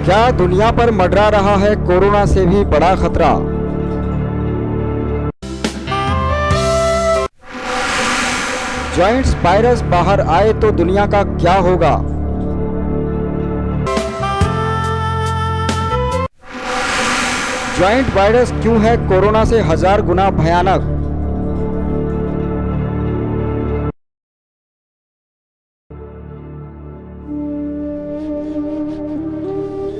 क्या दुनिया पर मंडरा रहा है कोरोना से भी बड़ा खतरा? जॉइंट्स वायरस बाहर आए तो दुनिया का क्या होगा? जॉइंट वायरस क्यों है कोरोना से 1000 गुना भयानक?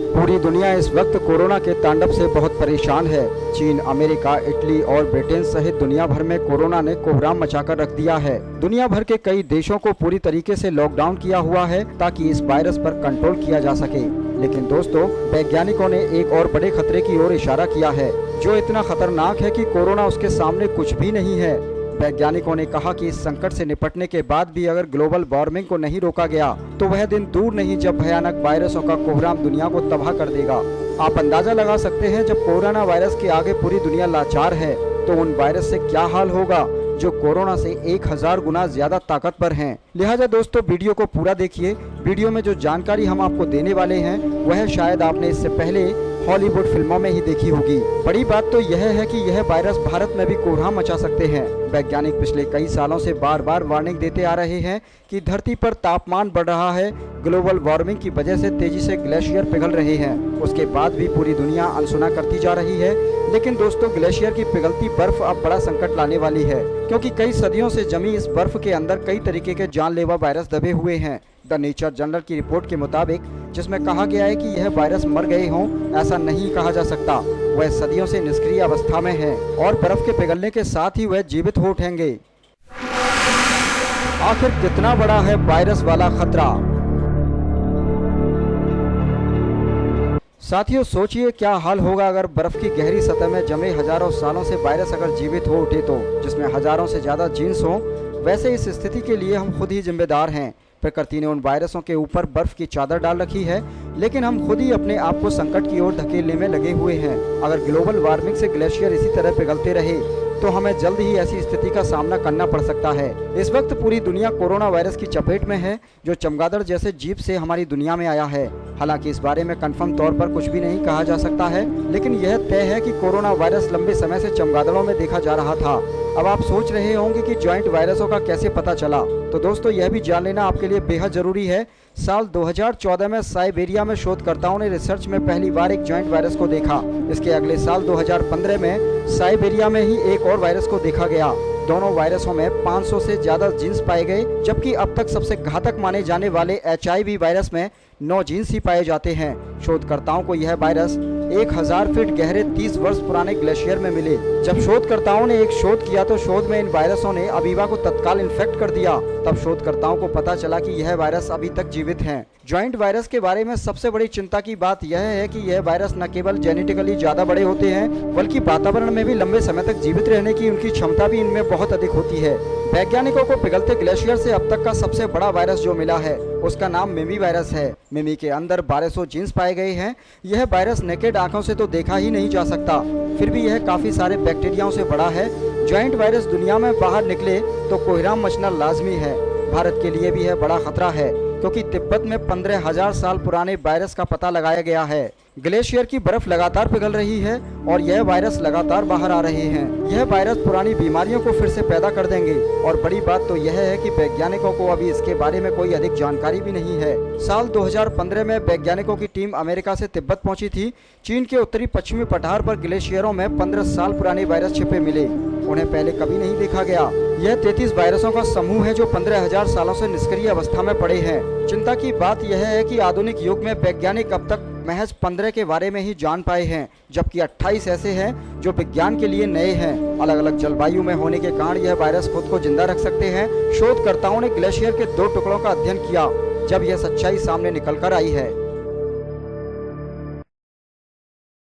पूरी दुनिया इस वक्त कोरोना के तांडव से बहुत परेशान है। चीन, अमेरिका, इटली और ब्रिटेन सहित दुनिया भर में कोरोना ने कोहराम मचाकर रख दिया है। दुनिया भर के कई देशों को पूरी तरीके से लॉकडाउन किया हुआ है ताकि इस वायरस पर कंट्रोल किया जा सके। लेकिन दोस्तों, वैज्ञानिकों ने एक और बड़े खतरे की ओर इशारा किया है, जो इतना खतरनाक है कि कोरोना उसके सामने कुछ भी नहीं है। वैज्ञानिकों ने कहा कि इस संकट से निपटने के बाद भी अगर ग्लोबल वार्मिंग को नहीं रोका गया तो वह दिन दूर नहीं जब भयानक वायरसों का कोहराम दुनिया को तबाह कर देगा। आप अंदाजा लगा सकते हैं, जब कोरोना वायरस के आगे पूरी दुनिया लाचार है तो उन वायरस से क्या हाल होगा जो कोरोना से 1000 गुना ज्यादा ताकतवर हैं। लिहाजा दोस्तों, वीडियो को पूरा देखिए। वीडियो में जो जानकारी हम आपको देने वाले हैं वह शायद आपने इससे पहले हॉलीवुड फिल्मों में ही देखी होगी। बड़ी बात तो यह है कि यह वायरस भारत में भी कोहराम मचा सकते हैं। वैज्ञानिक पिछले कई सालों से बार बार वार्निंग देते आ रहे हैं कि धरती पर तापमान बढ़ रहा है, ग्लोबल वार्मिंग की वजह से तेजी से ग्लेशियर पिघल रहे हैं। उसके बाद भी पूरी दुनिया अनसुना करती जा रही है। लेकिन दोस्तों, ग्लेशियर की पिघलती बर्फ अब बड़ा संकट लाने वाली है, क्योंकि कई सदियों से जमी इस बर्फ के अंदर कई तरीके के जानलेवा वायरस दबे हुए हैं। द नेचर जर्नल की रिपोर्ट के मुताबिक, जिसमें कहा गया है कि यह वायरस मर गए हों, ऐसा नहीं कहा जा सकता। वह सदियों से निष्क्रिय अवस्था में है और बर्फ के पिघलने के साथ ही वह जीवित हो उठेंगे। आखिर कितना बड़ा है वायरस वाला खतरा? साथियों, सोचिए क्या हाल होगा अगर बर्फ की गहरी सतह में जमे हजारों सालों से वायरस अगर जीवित हो उठे तो, जिसमें हजारों से ज्यादा जीन्स हों। वैसे इस स्थिति के लिए हम खुद ही जिम्मेदार हैं। प्रकृति ने उन वायरसों के ऊपर बर्फ की चादर डाल रखी है, लेकिन हम खुद ही अपने आप को संकट की ओर धकेलने में लगे हुए हैं। अगर ग्लोबल वार्मिंग से ग्लेशियर इसी तरह पिघलते रहे तो हमें जल्द ही ऐसी स्थिति का सामना करना पड़ सकता है। इस वक्त पूरी दुनिया कोरोना वायरस की चपेट में है, जो चमगादड़ जैसे जीव से हमारी दुनिया में आया है। हालांकि इस बारे में कंफर्म तौर पर कुछ भी नहीं कहा जा सकता है, लेकिन यह तय है कि कोरोना वायरस लंबे समय से चमगादड़ों में देखा जा रहा था। अब आप सोच रहे होंगे कि जॉइंट वायरसों का कैसे पता चला, तो दोस्तों यह भी जान लेना आपके लिए बेहद जरूरी है। साल 2014 में साइबेरिया में शोधकर्ताओं ने रिसर्च में पहली बार एक जॉइंट वायरस को देखा। इसके अगले साल 2015 में साइबेरिया में ही एक और वायरस को देखा गया। दोनों वायरसों में 500 से ज्यादा जीन्स पाए गए, जबकि अब तक सबसे घातक माने जाने वाले HIV वायरस में 9 जीन्स ही पाए जाते हैं। शोधकर्ताओं को यह वायरस 1000 फीट गहरे 30 वर्ष पुराने ग्लेशियर में मिले। जब शोधकर्ताओं ने एक शोध किया तो शोध में इन वायरसों ने अमीबा को तत्काल इन्फेक्ट कर दिया। तब शोधकर्ताओं को पता चला कि यह वायरस अभी तक जीवित हैं। जॉइंट वायरस के बारे में सबसे बड़ी चिंता की बात यह है कि यह वायरस न केवल जेनेटिकली ज्यादा बड़े होते हैं, बल्कि वातावरण में भी लंबे समय तक जीवित रहने की उनकी क्षमता भी इनमें बहुत अधिक होती है। वैज्ञानिकों को पिघलते ग्लेशियर से अब तक का सबसे बड़ा वायरस जो मिला है उसका नाम मिमी वायरस है। मिमी के अंदर 1200 जीन्स पाए गए हैं। यह वायरस नेकेड आंखों से तो देखा ही नहीं जा सकता, फिर भी यह काफी सारे बैक्टीरियाओं से बड़ा है। जॉइंट वायरस दुनिया में बाहर निकले तो कोहराम मचना लाजमी है। भारत के लिए भी यह बड़ा खतरा है, क्योंकि तिब्बत में 15,000 साल पुराने वायरस का पता लगाया गया है। ग्लेशियर की बर्फ लगातार पिघल रही है और यह वायरस लगातार बाहर आ रहे हैं। यह वायरस पुरानी बीमारियों को फिर से पैदा कर देंगे। और बड़ी बात तो यह है कि वैज्ञानिकों को अभी इसके बारे में कोई अधिक जानकारी भी नहीं है। साल 2015 में वैज्ञानिकों की टीम अमेरिका से तिब्बत पहुंची थी। चीन के उत्तरी पश्चिमी पठार पर ग्लेशियरों में 15 साल पुराने वायरस छिपे मिले। उन्हें पहले कभी नहीं देखा गया। यह 33 वायरसों का समूह है जो 15,000 सालों से निष्क्रिय अवस्था में पड़े हैं। चिंता की बात यह है कि आधुनिक युग में वैज्ञानिक अब तक महज 15 के बारे में ही जान पाए हैं, जबकि 28 ऐसे हैं जो विज्ञान के लिए नए हैं। अलग अलग जलवायु में होने के कारण यह वायरस खुद को जिंदा रख सकते हैं। शोधकर्ताओं ने ग्लेशियर के 2 टुकड़ों का अध्ययन किया, जब यह सच्चाई सामने निकल कर आई है।